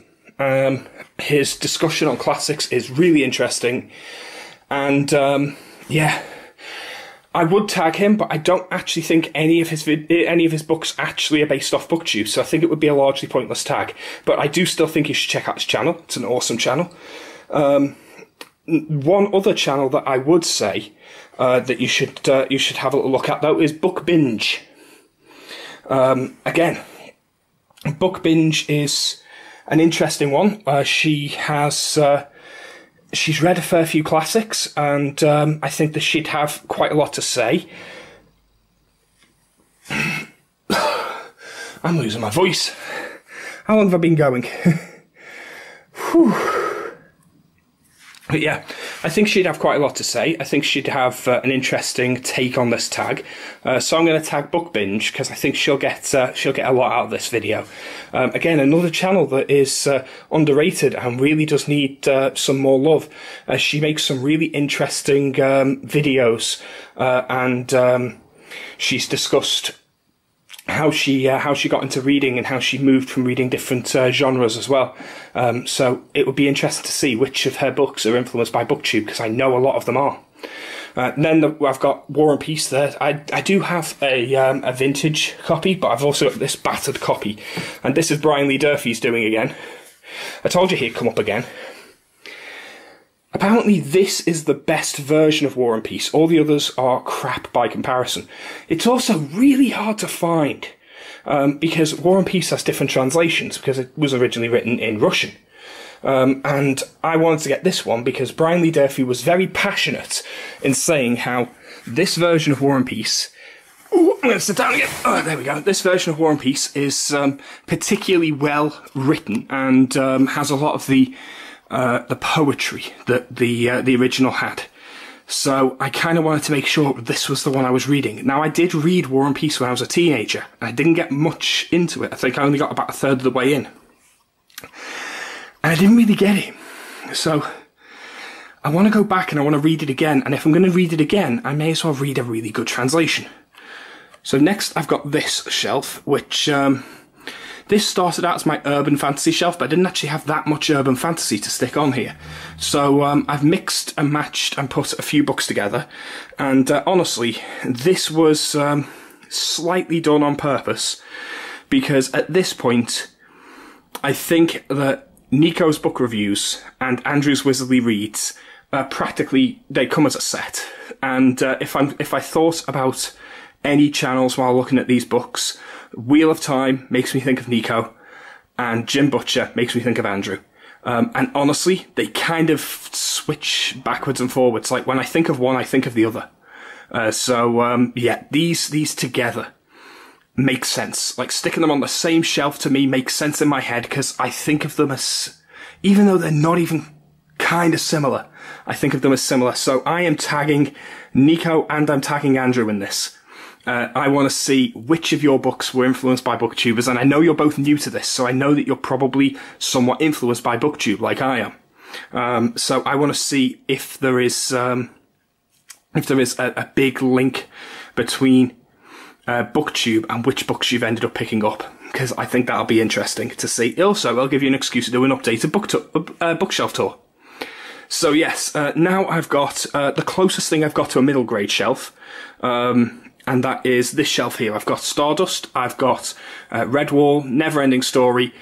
His discussion on classics is really interesting, and yeah, I would tag him, but I don't actually think any of his books actually are based off Booktube, so I think it would be a largely pointless tag. But I do still think you should check out his channel. It's an awesome channel. One other channel that I would say that you should have a little look at, though, is Book Binge. Again, Book Binge is an interesting one. She's read a fair few classics, and I think that she'd have quite a lot to say. I'm losing my voice. How long have I been going? Whew. But yeah, I think she'd have quite a lot to say. I think she'd have an interesting take on this tag. So I'm going to tag Book Binge because I think she'll get a lot out of this video. Again, another channel that is underrated and really does need some more love. She makes some really interesting videos, and she's discussed how she got into reading and how she moved from reading different genres as well. So it would be interesting to see which of her books are influenced by Booktube, because I know a lot of them are. Then I've got War and Peace there. I do have a vintage copy, but I've also got this battered copy. And this is Brian Lee Durfee's doing again. I told you he'd come up again. Apparently this is the best version of War and Peace. All the others are crap by comparison. It's also really hard to find, because War and Peace has different translations, because it was originally written in Russian. And I wanted to get this one because Brian Lee Durfee was very passionate in saying how this version of War and Peace... Ooh, I'm going to sit down again. Oh, there we go. This version of War and Peace is particularly well written, and has a lot of the poetry that the original had. So I kind of wanted to make sure this was the one I was reading. Now, I did read War and Peace when I was a teenager, and I didn't get much into it. I think I only got about a third of the way in. And I didn't really get it. So I want to go back and I want to read it again. And if I'm going to read it again, I may as well read a really good translation. So next I've got this shelf, which... this started out as my urban fantasy shelf, but I didn't actually have that much urban fantasy to stick on here. So I've mixed and matched and put a few books together. And honestly, this was slightly done on purpose, because at this point, I think that Nico's book reviews and Andrew's Wizardly Reads, practically, they come as a set. And if I thought about any channels while looking at these books, Wheel of Time makes me think of Nico, and Jim Butcher makes me think of Andrew. And honestly, they kind of switch backwards and forwards. Like, when I think of one, I think of the other. Yeah, these together make sense. Like, sticking them on the same shelf to me makes sense in my head, because I think of them as, even though they're not even kind of similar, I think of them as similar. So I am tagging Nico and I'm tagging Andrew in this. I want to see which of your books were influenced by booktubers, and I know you're both new to this, so I know that you're probably somewhat influenced by booktube, like I am. So I want to see if there is a big link between booktube and which books you've ended up picking up, because I think that'll be interesting to see. Also, I'll give you an excuse to do an updated bookshelf tour. So yes, now I've got the closest thing I've got to a middle grade shelf. And that is this shelf here. I've got Stardust, I've got Redwall, Neverending Story,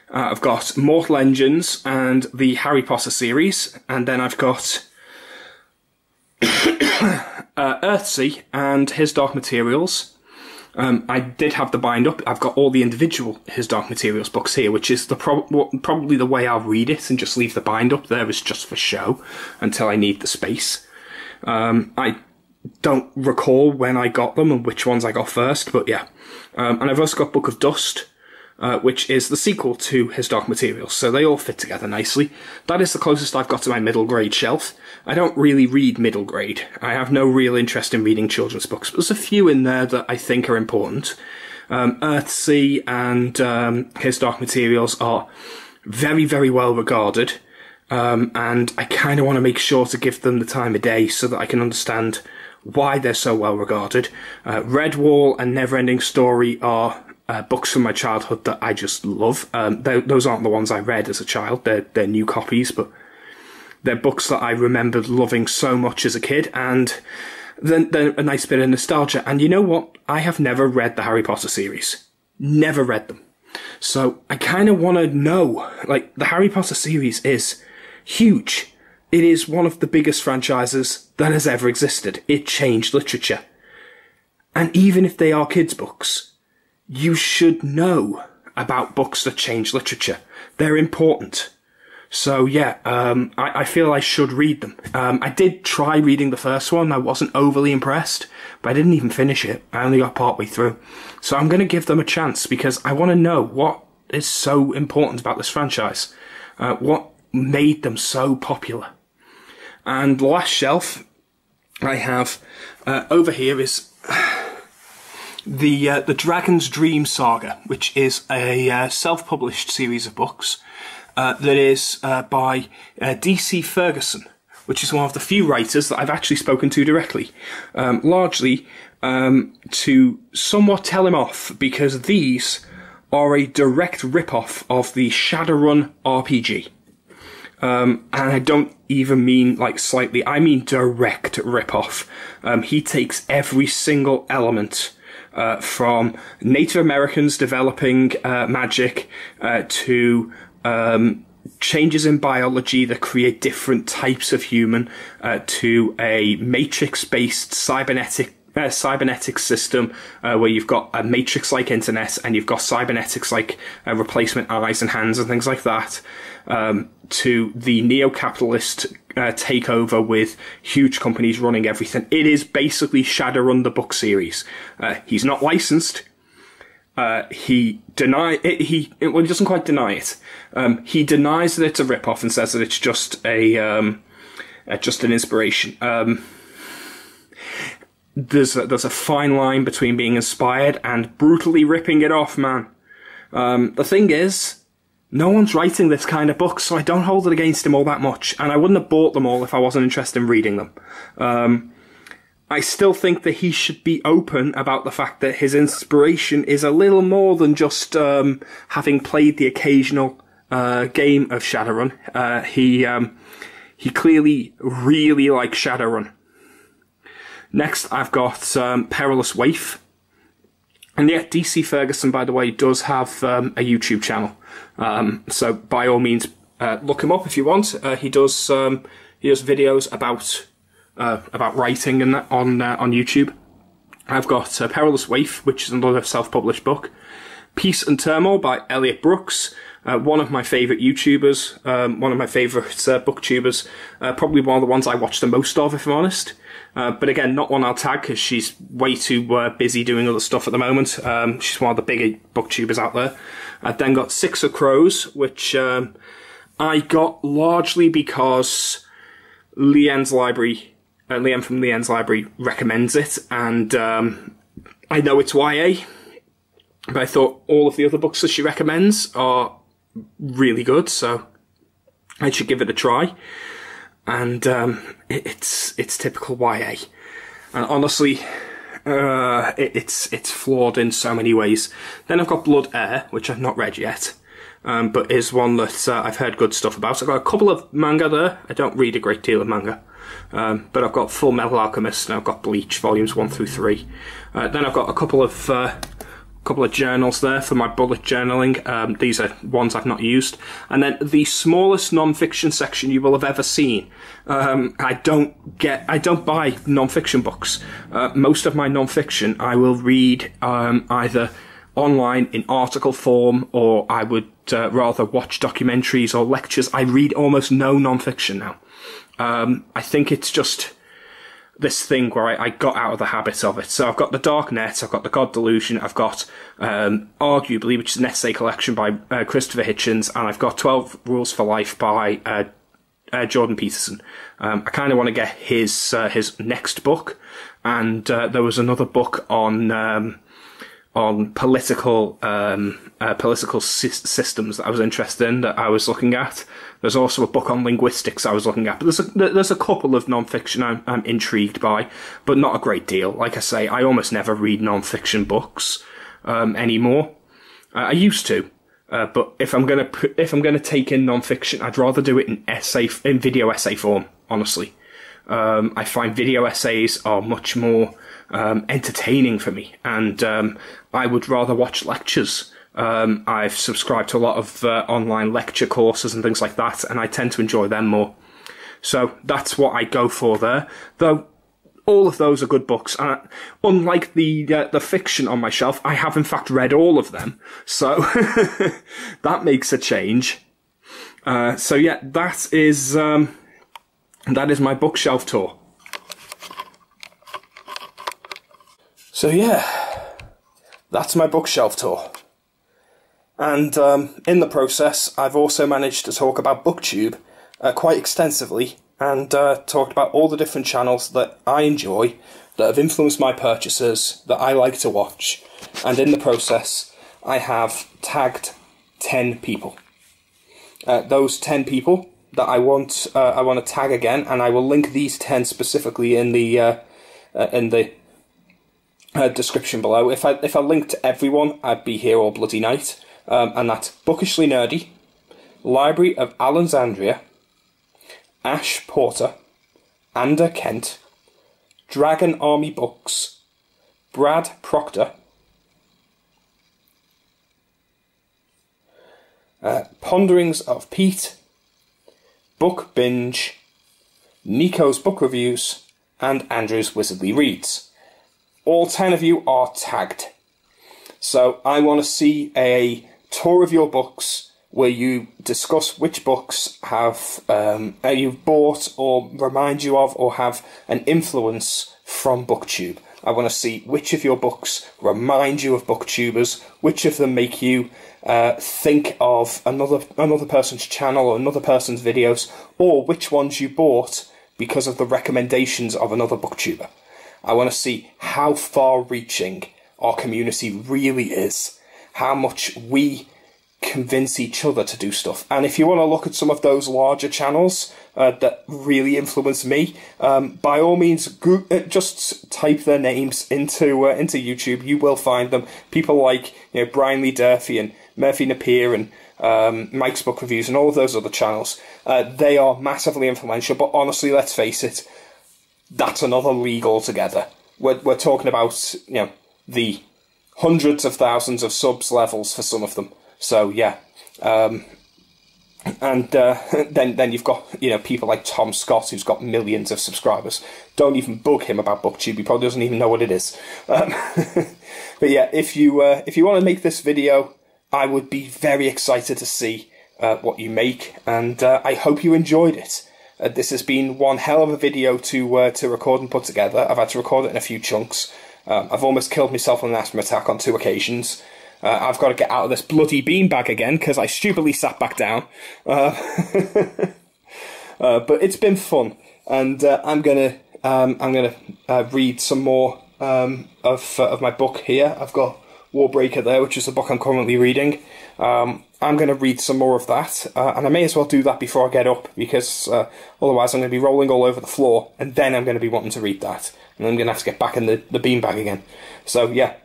I've got Mortal Engines and the Harry Potter series, and then I've got Earthsea and His Dark Materials. I did have the bind up. I've got all the individual His Dark Materials books here, which is probably the way I'll read it, and just leave the bind up there as just for show until I need the space. I don't recall when I got them and which ones I got first, but yeah. And I've also got Book of Dust, which is the sequel to His Dark Materials, so they all fit together nicely. That is the closest I've got to my middle grade shelf. I don't really read middle grade. I have no real interest in reading children's books, but there's a few in there that I think are important. Earthsea and His Dark Materials are very, very well regarded, and I kind of want to make sure to give them the time of day so that I can understand why they're so well regarded. Redwall and Neverending Story are books from my childhood that I just love. Those aren't the ones I read as a child. They're new copies, but they're books that I remembered loving so much as a kid, and then a nice bit of nostalgia. And you know what? I have never read the Harry Potter series. Never read them. So I kind of want to know, like, the Harry Potter series is huge. It is one of the biggest franchises that has ever existed. It changed literature. And even if they are kids' books, you should know about books that change literature. They're important. So yeah, I feel I should read them. I did try reading the first one. I wasn't overly impressed, but I didn't even finish it. I only got partway through. So I'm going to give them a chance because I want to know what is so important about this franchise. What made them so popular. And the last shelf I have over here is the Dragon's Dream Saga, which is a self-published series of books that is by D.C. Ferguson, which is one of the few writers that I've actually spoken to directly, largely to somewhat tell him off, because these are a direct rip-off of the Shadowrun RPG. And I don't even mean like slightly, I mean direct rip-off. He takes every single element from Native Americans developing magic to changes in biology that create different types of human to a matrix-based cybernetic system where you've got a matrix-like internet and you've got cybernetics like replacement eyes and hands and things like that, to the neo-capitalist takeover with huge companies running everything. It is basically Shadowrun the book series. He's not licensed. He doesn't quite deny it. He denies that it's a rip-off and says that it's just an inspiration. There's a fine line between being inspired and brutally ripping it off, man. The thing is, no one's writing this kind of book, so I don't hold it against him all that much, and I wouldn't have bought them all if I wasn't interested in reading them. I still think that he should be open about the fact that his inspiration is a little more than just having played the occasional game of Shadowrun. He clearly really likes Shadowrun. Next, I've got Perilous Wife. And yeah, DC Ferguson, by the way, does have a YouTube channel. So by all means, look him up if you want. He does videos about writing and that on YouTube. I've got Perilous Wife, which is another self-published book. Peace and Turmoil by Elliot Brooks. One of my favourite YouTubers, one of my favourite booktubers, probably one of the ones I watch the most of, if I'm honest. But again, not one I'll tag because she's way too busy doing other stuff at the moment. She's one of the bigger booktubers out there. I've then got Six of Crows, which I got largely because Liene from Liene's Library recommends it, and I know it's YA, but I thought all of the other books that she recommends are really good, so I should give it a try. And it's typical YA, and honestly, it's flawed in so many ways. Then I've got Blood Heir, which I've not read yet, but is one that I've heard good stuff about. I've got a couple of manga there. I don't read a great deal of manga, but I've got Full Metal Alchemist and I've got Bleach volumes 1 through 3. Then I've got a couple of journals there for my bullet journaling. These are ones I've not used. And then the smallest non-fiction section you will have ever seen. I don't buy non-fiction books. Most of my non-fiction I will read either online in article form, or I would rather watch documentaries or lectures. I read almost no non-fiction now. I think it's just this thing where I got out of the habit of it. So I've got The Dark Net, I've got The God Delusion, I've got Arguably, which is an essay collection by Christopher Hitchens, and I've got 12 Rules for Life by Jordan Peterson. I kind of want to get his next book, and there was another book on political systems that I was interested in, that I was looking at. There's also a book on linguistics I was looking at. But there's a couple of non-fiction I'm intrigued by, but not a great deal. Like I say, I almost never read non-fiction books anymore. I used to, but if I'm gonna take in non-fiction, I'd rather do it in video essay form. Honestly, I find video essays are much more entertaining for me, and I would rather watch lectures. I've subscribed to a lot of online lecture courses and things like that, and I tend to enjoy them more. So that's what I go for there. Though all of those are good books. Unlike the fiction on my shelf, I have in fact read all of them. So that makes a change. So yeah, that is my bookshelf tour. So yeah, that's my bookshelf tour. And in the process, I've also managed to talk about Booktube quite extensively, and talked about all the different channels that I enjoy, that have influenced my purchases, that I like to watch. And in the process, I have tagged 10 people. Those 10 people that I want to tag again, and I will link these 10 specifically in the description below. If I linked everyone, I'd be here all bloody night. And that's Bookishly Nerdy, Library of Alexandria, Ash Porter, Ander Kent, Dragon Army Books, Brad Proctor, Ponderings of Pete, Book Binge, Nico's Book Reviews, and Andrew's Wizardly Reads. All 10 of you are tagged. So I want to see a tour of your books where you discuss which books have you've bought or remind you of or have an influence from Booktube. I want to see which of your books remind you of Booktubers, which of them make you think of another person's channel or another person's videos, or which ones you bought because of the recommendations of another Booktuber. I want to see how far-reaching our community really is, how much we convince each other to do stuff. And if you want to look at some of those larger channels that really influence me, by all means, just type their names into YouTube. You will find them. People like Brian Lee Durfee and Merphy Napier and Mike's Book Reviews and all of those other channels. They are massively influential. But honestly, let's face it, that's another league altogether. We're talking about the hundreds of thousands of subs levels for some of them. So yeah, and then you've got people like Tom Scott, who's got millions of subscribers. Don't even bug him about Booktube; he probably doesn't even know what it is. But yeah, if you want to make this video, I would be very excited to see what you make, and I hope you enjoyed it. This has been one hell of a video to record and put together. I've had to record it in a few chunks. I've almost killed myself on an asthma attack on 2 occasions. I've got to get out of this bloody beanbag again because I stupidly sat back down. But it's been fun, and I'm gonna read some more of my book here. I've got Warbreaker there, which is the book I'm currently reading. I'm going to read some more of that, and I may as well do that before I get up, because otherwise I'm going to be rolling all over the floor, and then I'm going to be wanting to read that, and I'm going to have to get back in the beanbag again. So yeah,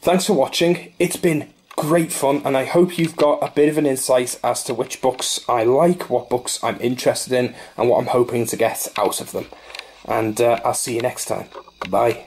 thanks for watching. It's been great fun, and I hope you've got a bit of an insight as to which books I like, what books I'm interested in, and what I'm hoping to get out of them. And I'll see you next time. Bye.